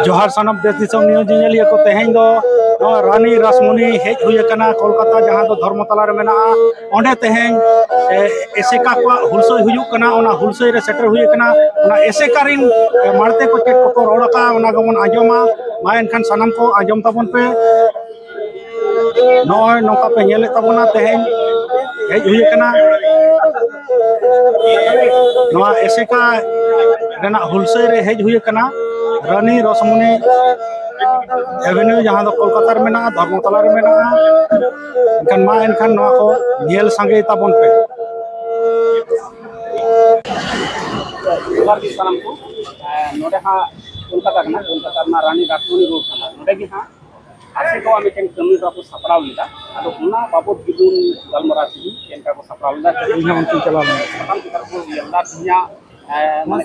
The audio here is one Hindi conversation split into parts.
जोहार सानम देश दिसम न्यूज जिंजलिया को तेहें दो रानी रासमुनी हेज हुई कना कोलकाता जहां दो धर्मतला रे मेना ओंडे तेहें एसेका को हुलसोय हुयु कना ओना हुलसोय रे सेटर हुई कना ओना एसेका रिन मारते को चेक को रोड़का ओना गमन आजमा मा एनखान सानम को आजम ताबन पे नय नोका पे नेले ताबना तेहें हेज हुई कना नोआ एसेका रेना हुलसोय रे हेज हुई कना रानी रासमुनी एवेन्यू जहां दो कोलकाता रे मेना धर्मतला रे मेना एनखान मा एनखान नोआ को नेल संगे ताबन पे की सानम को नोडे हा कोलकाता कना कोलकाता ना रानी रासमुनी रोड कना नोडे की हा आसे को आमी केन कमी को सपराव लिदा आदो उना बाबत गिदुन गलमरा थी केनका को सपराव लिदा इहा उनकी चला सताम की तरफ यल्ला दुनिया माने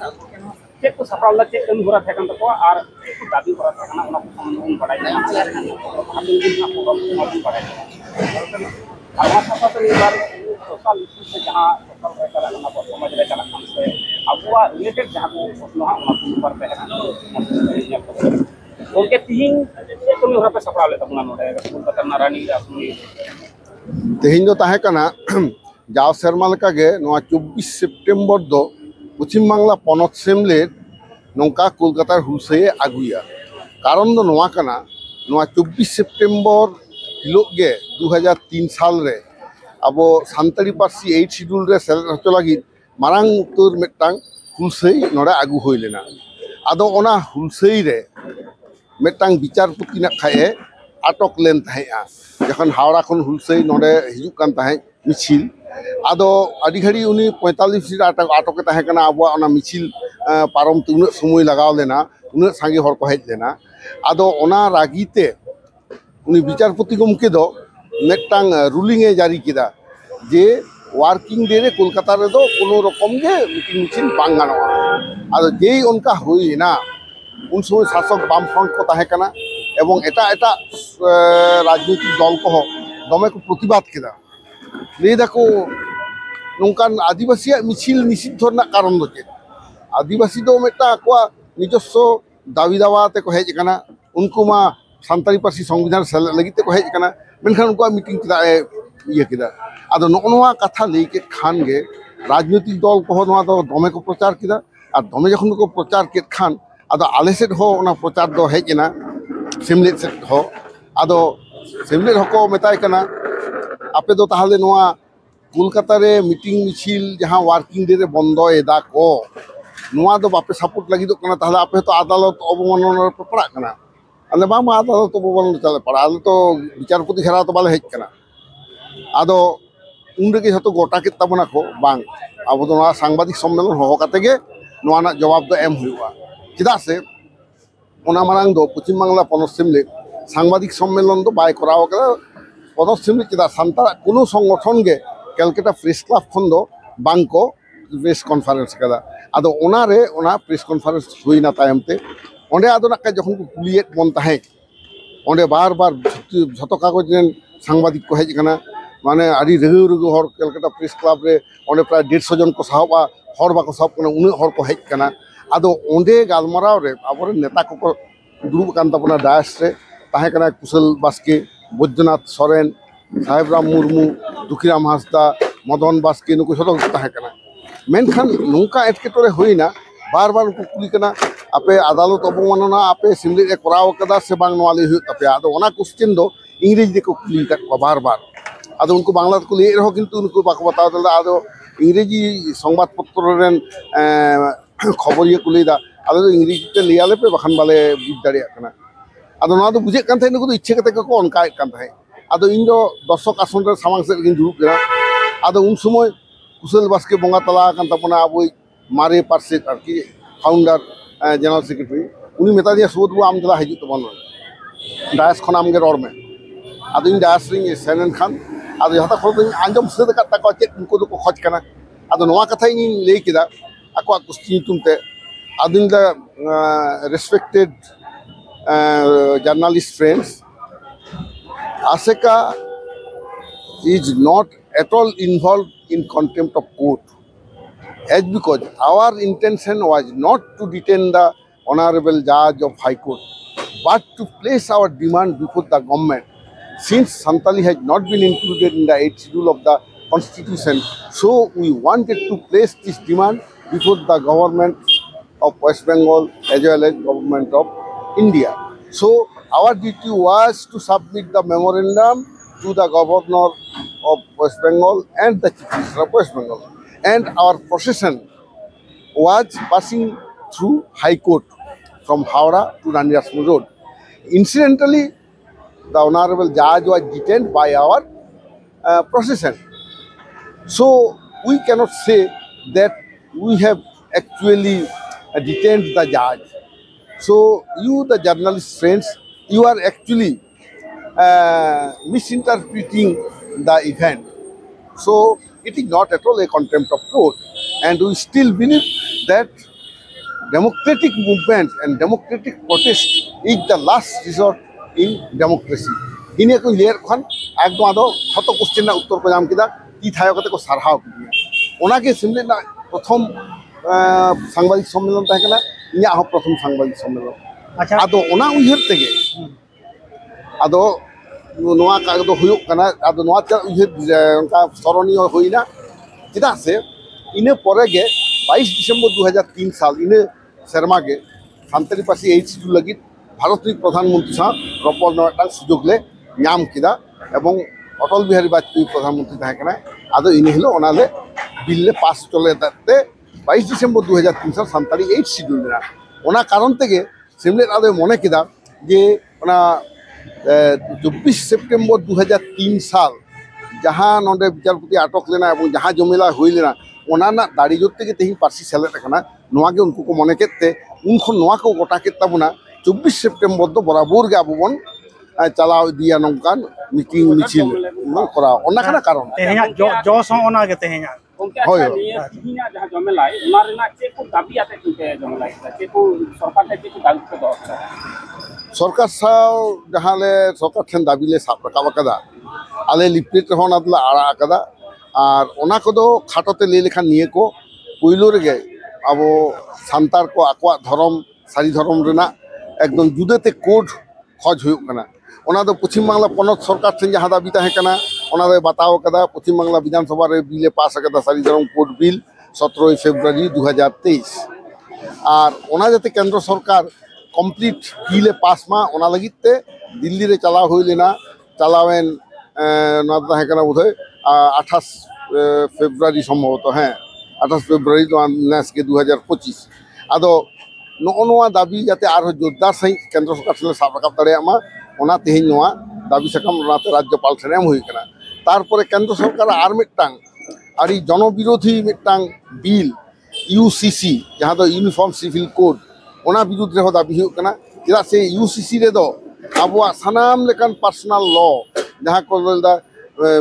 चेक को सपराव चेक कमी होरा थेकन तको आर चेक को दाबी होरा थेकना उना को हम बड़ाई ना हम दिन ना को हम बड़ाई और वहां साथ तो बार सोशल इश्यू से जहां सोशल रे चला ना को समाज रे चला कम से अबुआ रिलेटेड जहां को प्रश्न हा उना को पर पे उनके तीन कमी होरा पे सपराव लेता उना नोडे कोलकाता ना रानी रासमुनी तेहिं दो ताहे कना जाव शर्मा लका गे नोआ 24 सितंबर दो पश्चिम बांगला पनत सेमलेट नौका कोलकाता हुलसोय आगुया कारण दो नोआ कना नोआ 24 सितंबर हिलोग गे 2003 साल रे अब सानताड़ी पार्सी 8 शेड्यूल रे सेलेक्ट हचो लगी मारांग उतर मेटांग हुलसोय नोडे आगु होय लेना आदो ओना हुलसोय रे मेटांग विचारपति ना खाए आटक लेन ताहेआ जखन हावड़ा खन हुलसोय नोडे हिजुक कान ताहे मिছিল आदो आदि घड़ी उनी 45 मिनट आटक ताहे कना अबवा ओना मिছিল पारम तुन समय लगाव लेना उन सांगे हर को हेज लेना आदो ओना रागीते उनी विचारपति गमके दो मेटांग रूलिंग ए जारी किदा जे वर्किंग डे रे कोलकाता रे दो कोनो रकम गे मीटिंग मिছিল बांग गानोआ आदो जेई उनका होइना उन समय शासक बामफ्रंट को ताहे कना एवं एटा एटा राजनीतिक दल को दमे को प्रतिबाद किदा लेदा को नोंकान आदिवासी मिছিল निषिद्ध ना कारण दो आदिवासी दो मेटा को निजस्व दावी दावाते को हेज कना उनको मा सानताड़ी पार्सी संविधान सेलेद लगिते को हेज कना मेनखान उनको मीटिंग किदा ये किदा आदो नोआ कथा लेके खान गे राजनीतिक दल को नोआ दो दमे को प्रचार किदा और दमे जखन को प्रचार के खान आदो आले सेट हो ओना प्रचार दो हेजना सेमलेट सेट हो आदो सेमलेट हको मेताय कना आपे दो ताहले नोआ कोलकाता रे मीटिंग मिছিল जहां वर्किंग डे रे बंदो एदा को नोआ दो बापे सपोर्ट लगी दो कना ताहले आपे तो अदालत अवमानना पे पड़ा कना अले बाम अदालत अवमानना चले पड़ा आले तो विचारपति घेरा तो बाले हेज कना आदो उन रेगे हतो गोटा के तबना को बांग अब दो नोआ सांबादिक सम्मेलन हो काते गे नोआ ना जवाब दो एम हुआ चिदा से ओना मारांग दो पश्चिम बांगला पनत सेमलेट सांबादिक सम्मेलन दो बाय कराव कदा पनत सेमलेट चिदा सानता कोनो संगठन गे कलकत्ता प्रेस क्लब खन दो बांग को प्रेस कॉन्फ्रेंस कदा आदो ओना रे ओना प्रेस कॉन्फ्रेंस हुईना तायमते ओंडे आदो ना जखन को कुलियत बन ताहे ओंडे बार बार झतो कागज रेन सांबादिक को हेज कना माने आदि रगु रगु हर कलकत्ता प्रेस क्लब रे ओंडे प्राय 150 जन को साहबा हर बाको साहब कना उन हर को हेज कना आदो ओंडे गालमाराव रे आबर नेता को दुरुब कान तबना डायस रे ताहे कना कुशल बास्के बैद्यनाथ सोरेन साहेबराम मुर्मू दुखीराम हांसदा मदन बास्के नुको छतो ताहे कना मेनखान नोंका एटकेटोरे होइना बार बार उनको कुली कना आपे अदालत अवमानना आपे सिमलेट ए कराव कदा से बांग नवाली हुई तपे आदो ओना क्वेश्चन दो इंग्रेजी को कुली बार बार आदो उनको बांग्ला को ले रहो किंतु उनको बाको बताओ दला आदो इंग्रेजी संबाद पत्र रेन खबर ये कुली दा आदो इंग्रेजी ते लियाले पे बखान बाले बुझ दाड़े कना आदो ना तो बुझे कान थे नुको इच्छे कते को अनका कान थे आदो इन दो दर्शक आसन रे सामांग से गिन दुरुब गया आदो उन समय कुशल बास्के बंगा तला कान तपना अब मारे पार्षद आरकी फाउंडर जनरल सेक्रेटरी उनी मेता दिया सोद वो आम दला हजू तबन डायस खन आम गे रोड में आदो इन डायस रिंग सेनन खान आदो जहां तक खबर आंजम से का को चेक उनको को खोज कना आदो नवा कथा इन ले किदा akwa kusti tumte adin the respected journalist friends, ASECA is not at all involved in contempt of court, as because our intention was not to detain the Honorable Judge of High Court, but to place our demand before the government. Since Santali has not been included in the 8th schedule of the Constitution, so we wanted to place this demand before the government of West Bengal as well as government of India. So our duty was to submit the memorandum to the governor of West Bengal and the chief minister of West Bengal. And our procession was passing through High Court from Howrah to Rani Rasmuni Road. Incidentally, the Honorable Judge was detained by our procession. So we cannot say that we have actually detained the judge. So you, the journalist friends, you are actually misinterpreting the event. So it is not at all a contempt of court, and we still believe that democratic movement and democratic protest is the last resort in democracy. इन्हें को लेर खान एक दो आदो हतो क्वेश्चन ना उत्तर को जाम किदा ती थायो कते को सरहाव किया ओना के सिमले ना प्रथम सांबादिक सम्मेलन ताकना इन्या हो प्रथम सांबादिक सम्मेलन अच्छा आदो ओना उयहर तेगे आदो नोआ का दो हुयो कना आदो नोआ चा उयहर उनका स्मरणीय होइना चिदा से इने परे गे 22 दिसंबर 2003 साल इने शर्मा के सान्ताली पासी एच लगी भारतीय प्रधानमंत्री साथ रपल नोटा सुजोग ले नाम किदा एवं अटल बिहारी वाजपेयी प्रधानमंत्री थाकना आदो इने हिलो ओनाले बिल ले पास चले दते 22 दिसंबर 2003 साल सान्ताली एच शिड्यूल देना ओना कारण तेगे सिमले आदो मने किदा जे ओना 24 सेप्टेम्बर 2003 साल जहां नोडे विचारपति आटक लेना एवं जहां जमेला हुई लेना ओना ना दाड़ी जोते के तेही पार्सी सेलेट कना नोआ के उनको को मने केते उनको नोआ को गोटा के तबना 24 सेप्टेम्बर दो बराबर के आबोबन चलाव दिया नौकान मीटिंग मिचिल करा ओना kana karon तेहेया जो सो ओना के तेहेया होय तिहिना जहां जमेलाई ओना रेना चेको दाबी आते के जमेलाई चेको सरकार के चेको दाबी के दो सरकार साव जहां ले सरकार ठन दाबी ले साब रकाब कदा आले लिपलेट होन आदला आड़ा कदा और ओना को दो खाटोते ले लेखा निये को पुइलो रे आबो सांतार को आकवा धर्म सारी धर्म रेना एकदम जुदेते कोड खोज हुयो कना ओना दो पश्चिम बांग्ला पनत सरकार ठन जहां दाबी ताहे कना ओना दो बताओ कदा पश्चिम बांग्ला विधानसभा रे बिले पास कदा सारी धर्म कोड बिल 17 फरवरी 2023 और ओना जते केंद्र सरकार कमप्लीट बिले पास मा ओना लगिते दिल्ली रे चला हुई लेना चलावेन ना ताहे कना बुधय 28 फरवरी सम्भवतः हैं 28 फरवरी नेस के 2025 आदो नोआ दाबी जाते आर जोरदार सही केंद्र सरकार से साब रकाब दाड़ेयामा ओना तेहेन नोआ दाबी सकम ओनाते राज्यपाल ठेन एम हुई कना तारपरे केंद्र सरकार आर मिटांग आरी जनविरोधी मिटांग बिल यूसीसी जहां दो यूनिफॉर्म सिविल कोड ओना विरुद्ध रे दाबी हुई कना चेदा से यूसीसी रे दो आबुआ सनाम लेकान पर्सनल लॉ जहां को दा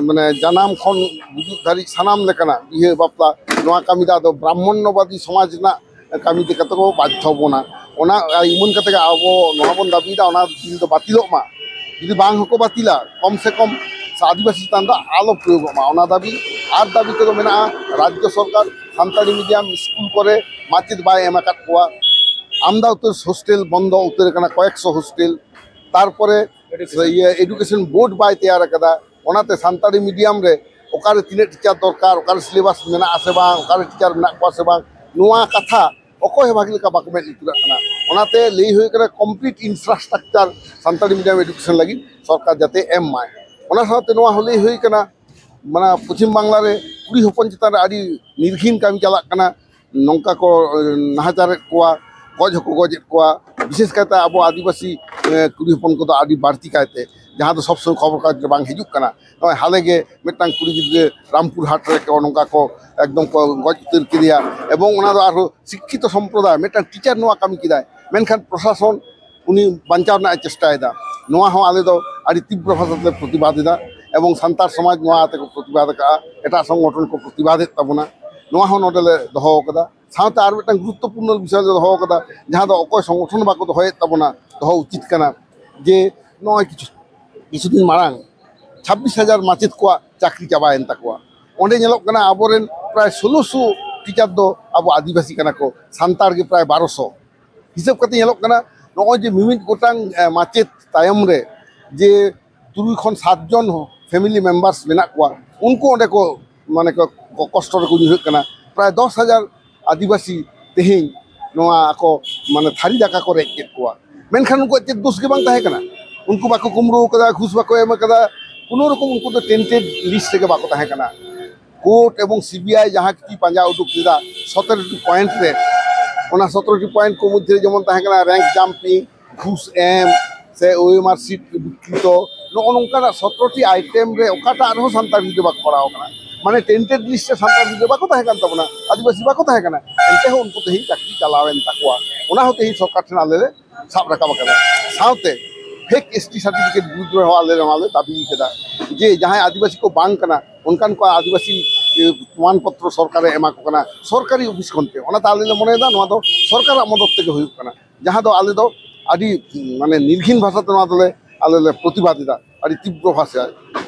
माने जानाम खन बुजुग धारी सनाम लेकाना बिहे बापला नोआ कामिदा दो ब्राह्मण्यवादी समाज ना कामिते कते को बाध्य बोना ओना इमन कते आबो नोआ बन दाबीदा ओना बिल दो बातिलो मा यदि बांग हको बातिला कम से कम आदिवासी तांदा आलो प्रयोग मा ओना दाबी आर दाबी को मेना राज्य सरकार सान्ताली मीडियम स्कूल करे माचित बाय एमाकात कोआ आमदा उतर हॉस्टेल बंद उतर कना कयेकशो हॉस्टेल तारपरे ये एडुकेशन बोर्ड बाय तैयार कदा ओनाते सान्ताली मीडियम रे ओकारे तिने टीचर दरकार ओकारे सिलेबास मेना आसे बा ओकारे टीचर मेना को आसे बा नोआ कथा अकोय भागी लेका बाको में लिखुरा कना ओनाते लई होय कना complete infrastructure Santali medium education लगी सरकार जाते एम माय ओना साथे नोआ होले होय कना माना पश्चिम बांग्ला रे कुड़ी हपन चितान आदि निर्घिन काम चला कना नौका को नाहाचार कोआ गज हको गज कोआ विशेष कहता अब आदिवासी कुड़ी हपन को आदि बाड़ती कहते जहाँ तो सब खबर कागज बांग हिजुक कना नय हाले गे मिटटांग कुड़ी गिद्रे रामपुर हाट रे को नौका को एकदम को गज उतर किदिया एवं ओना दो आरो शिक्षित संप्रदाय मिटटांग टीचर नोआ काम किदाय मेनखान प्रशासन उनी बंचाव ना चेष्टायदा नोआ हो आले दो आदि तीव्र भाषाते प्रतिबादिदा एवं सान्तार समाज नोआ आते को प्रतिबाद का एटा संगठन को प्रतिबादित तबना नोआ हो नोडले दहो कदा साथ आर मिटटांग गुरुत्वपूर्ण विषय दहो कदा जहाँ दो अकोय संगठन बाको दहोय तबना दहो उचित कना जे नोय किछु दिन मारांग 26,000 माचित को चाकरी चाबायन तकवा ओंडे नेलोक कना आबोरेन प्राय 1600 टीचर दो अब आदिवासी कना को सान्तार के प्राय 1200 हिसाब कते नेलोक कना नोय जे मिमित गोटांग माचित तायम रे जे 3 खन 7 जन फैमिली मेंबर्स मेना को उनको ओंडे को माने को कष्ट रे को निहुक कना प्राय 10,000 आदिवासी तेहिं नोआ को माने थारी दाका को रेक केत को मेनखान उनको चे दोष के बांग ताहे कना उनको बाको कुमरो कदा घुस बाको एम कदा कोनो रकम उनको तो टेंटेड लिस्ट के बाको ताहे कना कोर्ट एवं सीबीआई जहाँ की पंजा उडुक लिदा 17टी पॉइंट रे ओना 17टी पॉइंट को मध्य जेमन ताहे कना रैंक जंपिंग घुस एम से ओएमआर सीट विकृत नो नोंका 17टी आइटम रे ओकाटा आरो सान्तार बिदे बाको पड़ाव कना माने टेंटेड लिस्ट से सान्तार बिदे बाको ताहे कन तबना आदिवासी बाको ताहे कना एंते हो उनको तेही चाकरी चलावेन तकवा ओना हो तेही सरकार ठन आले साब रकाब कना साउते फेक एसटी सर्टिफिकेट विरुद्ध आले दाबी केदा जे जहाँ आदिवासी को बांग कना उनकान को आदिवासी प्रमाण पत्र सरकार एमा को कना सरकारी ऑफिस खनते ओना ताले मने दा नोआ दो सरकार मदद तेगे हुई कना जहाँ दो आले दो आदि माने निर्घिन भाषा तो नोआ दले आले प्रतिबादिदा आदि तीव्र भाषा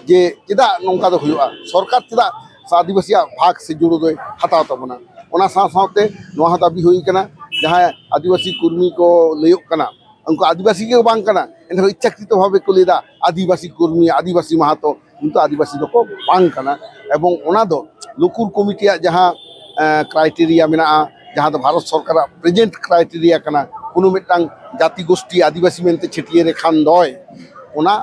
जे चेदा नोंका दो हुआ सरकार चेदा आदिवासी भाग से जुड़ो दो हताव तबना ओना साथे नोआ दाबी हुई कना जहाँ आदिवासी कर्मी को लयक कना उनको आदिवासी के बांग कना एन इच्छाकृत भावे को लेदा आदिवासी कर्मी आदिवासी महातो किंतु आदिवासी को बांग कना एवं ओना दो लुकुर कमिटिया जहाँ क्राइटेरिया मेना जहाँ दो भारत सरकार प्रेजेंट क्राइटेरिया कना कोनो मिटटांग जाति गोष्ठी आदिवासी मेनते छेटिये रे खान दय ओना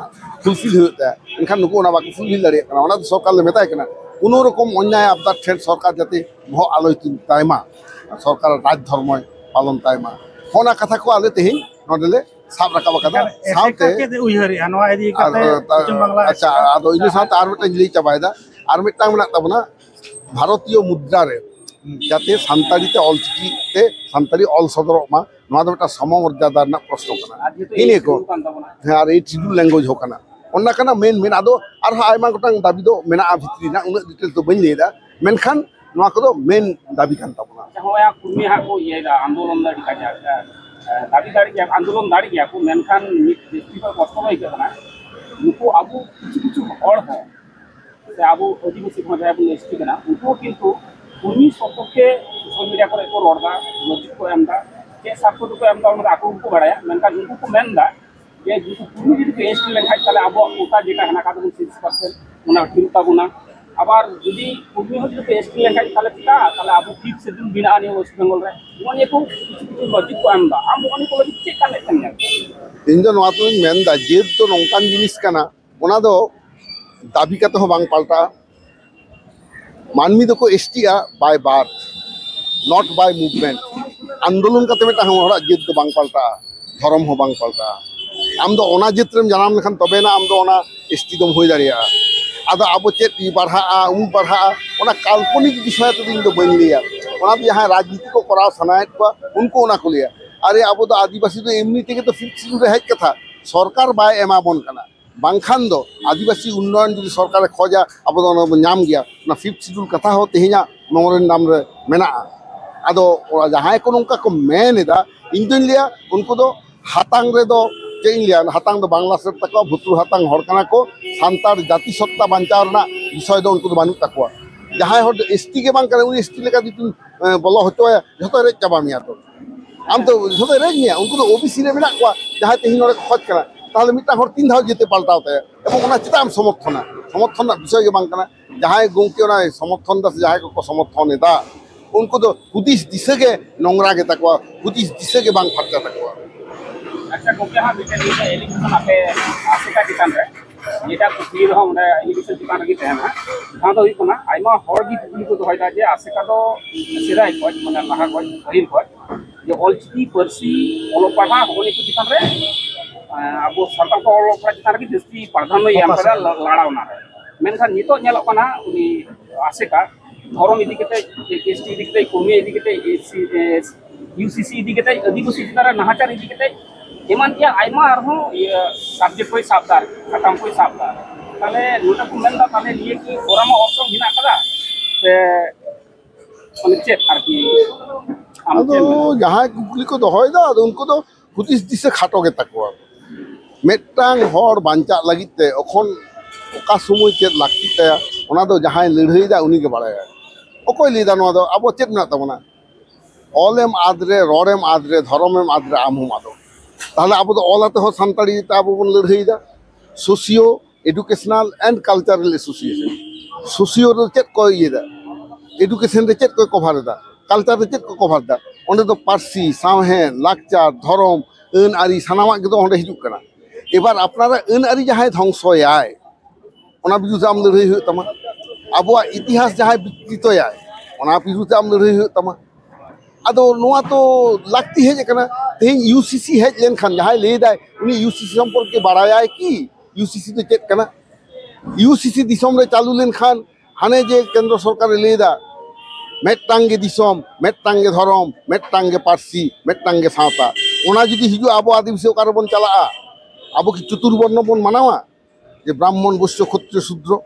फुलफिल होता एनखान नुको ओना बाको फुलफिल दाड़े कना ओना सरकार ले मेताय कना कोनो रकम अन्याय आपदार ठेन सरकार जाते बह आलोचना तायमा सरकार राज धर्म पालन तायमा होना कथा को आले तेही नोडले साब रकाब कदा साउते के उयहरि अनवा इदी कते पश्चिम बांग्ला अच्छा आदो इने साथ आर मिटन जिली चाबायदा आर मिटटांग मेना तबना भारतीय मुद्रा रे जाते सान्ताड़ी ते ऑलचिकी ते सान्ताड़ी ऑल सदर मा नोआ दो बेटा सममर्यादा ना प्रश्न कना इने को आर ए शिड्यूल लैंग्वेज हो कना ओन्ना कना मेन आदो आर आयमा गोटांग दाबी दो मेना भितरी ना उन डिटेल तो बइन लेदा मेनखान नोआ को दो मेन दाबी कान तबना जहां कुर्मी हा को ये आंदोलन दाड़ी का दाबी दाड़ी के आंदोलन दाड़ी के को मेनखान फेस्टिवल कष्ट होई कना नुको आबो किछु हड़ हो से आबो आदिवासी भाषा आबो एसटी कना उनको किंतु कुर्मी सपके सोशल मीडिया पर को रोडदा लॉजिक को एमदा के साको को एमदा उनको आको को बड़ाया मेनखान उनको को मेनदा ये कुर्मी जदि एसटी लेखाय ताले आबो ओटा जेटा हना का 6% ओना ठीक ताबुना आबार जदि कुर्मी हो जदि एसटी लेखाय ताले टिका ताले आबो ठीक से दिन बिना आने वेस्ट बेंगल रे मोने को लॉजिक को एमदा आम मोने को लॉजिक चेक काले तन्या इन दो नोआ तो मेनदा जे तो नोंकान जिनिस कना ओना दो दाबी कते हो बांग पाल्टा मानमी दो एसटी by birth not by movement आंदोलन कते मेटा हरा जेद दो बांग पाल्टा धर्म हो बांग पाल्टा आम दो ओना जेत्रम जनाम लेखान तबे ना आम दो ओना एसटी दम होई दारिया आदो आबो चेत इ बढ़ा बढ़ा ओना काल्पनिक विषय तो दिन दो बन लिया ओना जहां राजनीति को कराव सनायत को उनको ओना को लिया अरे आबो दो आदिवासी तो एमनी तेगे तो फिफ्थ शिड्यूल हेज कथा सरकार बाय एमा बन कना बांखान दो आदिवासी उन्नयन जो सरकार खोजा अब दो नाम गया ना फिफ्थ शिड्यूल कथा हो तेहिना मेमोरेंडम नाम रे मेना आदो जहां को नोंका को मेन एदा इन दिन लिया उनको दो हातांग रे दो चेन लिया हातांग दो बांग्ला से तक भुतुर हातांग हर कना को सांतार जाति सत्ता बांचाव ना विषय दो उनको बानु तकवा जहां हो एसटी के बांग करे उन एसटी लेका दितुन बोलो होतो जतो रे चाबा मिया तो आम तो जतो रे मिया उनको तो ओबीसी रे मेना को जहां तेहि नरे खोज करा ताले मिटा हर 3 धाव जेते पाल्टावते एवं ओना चिता समर्थन विषय के बांग कना जहां गोंके ओना समर्थन दस जहां को समर्थन एदा उनको तो हुदिस दिशा के नोंगरा के तकवा हुदिस दिशा के बांग फरचा तकवा। अच्छा गोके हाँ बिटे बिटे एलिगेशन आपे आसिका चितान रे जेटा कुपली रहा उन्हें एलिगेशन चितान रही तहन है जहाँ तो इको ना आइमा हॉर की कुपली को तो है ताजे आसिका तो सिरा एक बार मतलब लहा बार बहिर बार जो ऑलचिकी पर्सी ओलोपाहा होने को चितान रे अब सरकार को ओलोपाहा चितान रही जिसकी प्रधान में यहाँ पर लड़ा होना है मैंने नितो न्याला को ना उन्हीं आसिका धर्म इदी के एसटी इदी के कौमी इदी के यूसीसी इदी के आदिवासी चितान नाहाचार इदी के एमान क्या आइमा आरहों सब्जेक्ट कोई साबदार खत्म कोई साबदार ताले नोटा को मेंदा ताले लिए की फोरम ऑप्शन हिना कदा से अनिचेत आरकी अदो जहां कुकली को दोहयदा अदो उनको तो हुदिस दिशा खाटो के तकवा मेटांग हर बांचा लगिते अखन ओका समय चेत लाक्ति ते ओना दो जहां लड़हईदा उनी के बाड़ाया ओकोय लेदा नो दो अब चेत ना तबना ऑलेम आदरे रोरेम आदरे धर्मम आदरे आमहुम आदो ताहले अब तो ऑलाते हो सानताड़ी अब बन लड़हईदा socio educational and cultural association socio रो चेत को इदा एडुकेशन रे चेत को कभार दा कल्चर रे चेत को कभार दा ओंडे तो पारसी सावहे लाकचार धर्म अन आरी सानामा के तो ओंडे हिजुक कना एबार अपनारा अन आरी जहां ध्वंसयाय ओना बिरुद्ध आम लड़हई हुय तमा अबवा इतिहास जहां विकृतयाय ओना बिरुद्ध आम लड़हई हुय तमा अदो नोआ तो लागती है कना तेन यूसीसी हेज लेन खान जहां ले दाय उनी यूसीसी संपर्क के बाड़ायाय की यूसीसी तो चेक कना यूसीसी दिसम रे चालू लेन खान हाने जे केंद्र सरकार ले दा मेटांगे दिसम मेटांगे धर्म मेटांगे पारसी मेटांगे सावता ओना जुदी हिजु आबो आदिवासी ओकार बन चला आबो की चतुर्वर्ण बन मानावा जे ब्राह्मण वैश्य क्षत्रिय शूद्र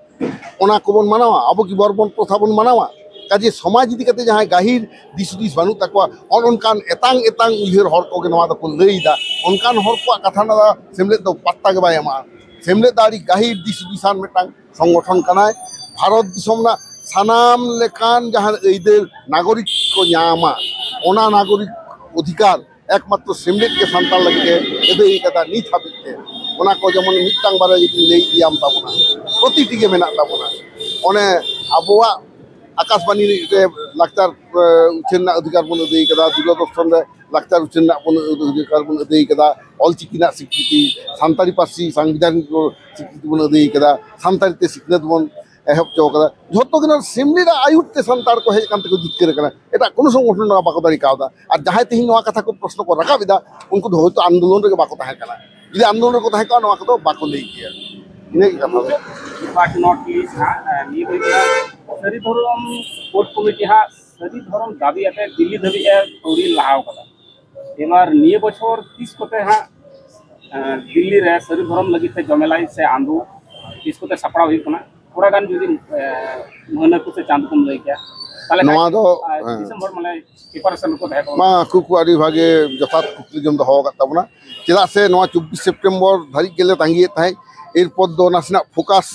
ओना को बन मानावा आबो की बर्मन प्रथा बन मानावा काजे समाज इदी कते जहां गाहिर दिसुदिस बानु तकवा अनकान एतांग एतांग उहिर हर को के नवा द को लईदा अनकान हर को कथा ना सेमले तो पत्ता के बायमा सेमले दारी गाहिर दिसुदिसान मेटांग संगठन कनाय भारत दिसम ना सानाम लेकान जहां एइदेर नागरिक को न्यामा ओना नागरिक अधिकार एकमात्र सेमलेट के संतान लगे एदे कथा नीत हाबिते ओना को जमन मिटांग बारे यदि लई दियाम ताबना प्रतिटी के मेना ताबना ओने आबोआ आकाशवाणी रे लाक्चार उछेना अधिकार बन अदई कदा दूरदर्शन रे लाक्चार उछेना बन अधिकार बन अदई कदा ऑलचिकिना स्वीकृति सानताड़ी पार्सी संविधान स्वीकृति बन अदई कदा सानताड़ी ते सिखनत बन एहब चो कदा झोतो गना सेमलीरा आयुते संताड़ को हेज कांते को जितकेर कना एटा कोनो संगठन ना बाको दारी कावदा और जहां तेहि नवा कथा को प्रश्न को रकाबिदा उनको तो होतो आंदोलन रे बाको ताहे कना यदि आंदोलन को ताहे का नवा को बाको लई किया इने की कथा बट नॉट लीस्ट हां नी बइला सरी धरम कोर्ट कमिटी हा सरी धरम दाबी आते दिल्ली धबी ए तोड़ी लाहाव कदा एबार निये बछर 30 कोते हा दिल्ली रे सरी धरम लगी से जमेलाई से आंदो 30 कोते सपड़ा हुई कना पूरा गान जुदी महना को से चांद कम लई क्या ताले नवा दो दिसंबर माने प्रिपरेशन को है मा कुकुआरी भागे जफात कुकली जम दहो तबना चला से नवा 24 सेप्टेम्बर धारी गेले तांगी ताई एरपर दो नासना फोकास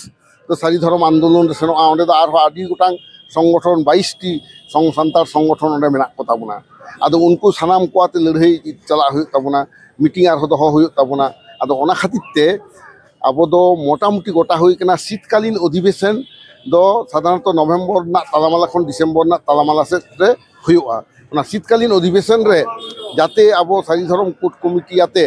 तो सारी धर्म आंदोलन रे सेनो आंडे दा आरो आदि गोटांग संगठन 22 टी संसांतार संगठन ओंडे मेना को ताबना आदो उनको सानाम को आते लड़हई चला हुई ताबना मीटिंग आरो दहो हुई ताबना आदो ओना खातिरते अब दो मोटामुटी गोटा हुई कना शीतकालीन अधिवेशन दो साधारणतः नवेम्बर ना तालामाला खन डिसेम्बर ना तालामाला से रे हुआ ओना शीतकालीन अधिवेशन रे जाते अब सारी धर्म कोर्ट कमिटी आते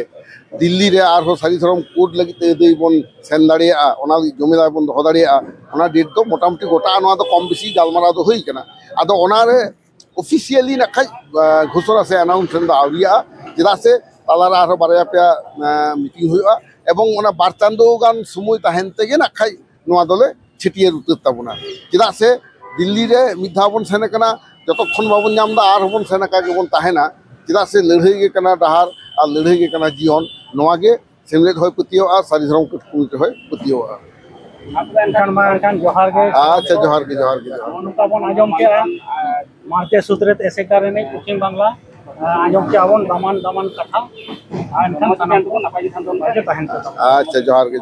दिल्ली रे आरो सारी धर्म कोर्ट लगी दे बन सेन दाड़िया ओना जमेदार बन दहो दाड़िया ओना डेट दो मोटामुटी गोटा नवा दो कम बेसी गालमारा दो हुई कना आदो ओना रे ऑफिशियली ना खाय घोषणा से अनाउंसमेंट दा आवरिया जेदा से तालारा आरो बारया पे मीटिंग हुआ एवं ओना बारचांदो गान समय ताहेन तेगे ना खाय नवा दोले छिटियर उतर ताबना जेदा से दिल्ली रे मिधा बन सेन कना जतक्षण बाबन नामदा आर बन सेन का के बन ताहेना जेदा से लड़हई गे कना डहार और लड़हई गे कना जीवन नवा गे सेमलेट होय पतियो आ सारी धर्म कमिटी होय पतियो जोहार के अच्छा जोहार के उनका बन आजम के मारते सूत्रेत ऐसे करे नहीं पश्चिम बांग्ला आजम के आवन दामन दामन कथा एनखान सानाम को नपाई थान दोन अच्छा जोहार के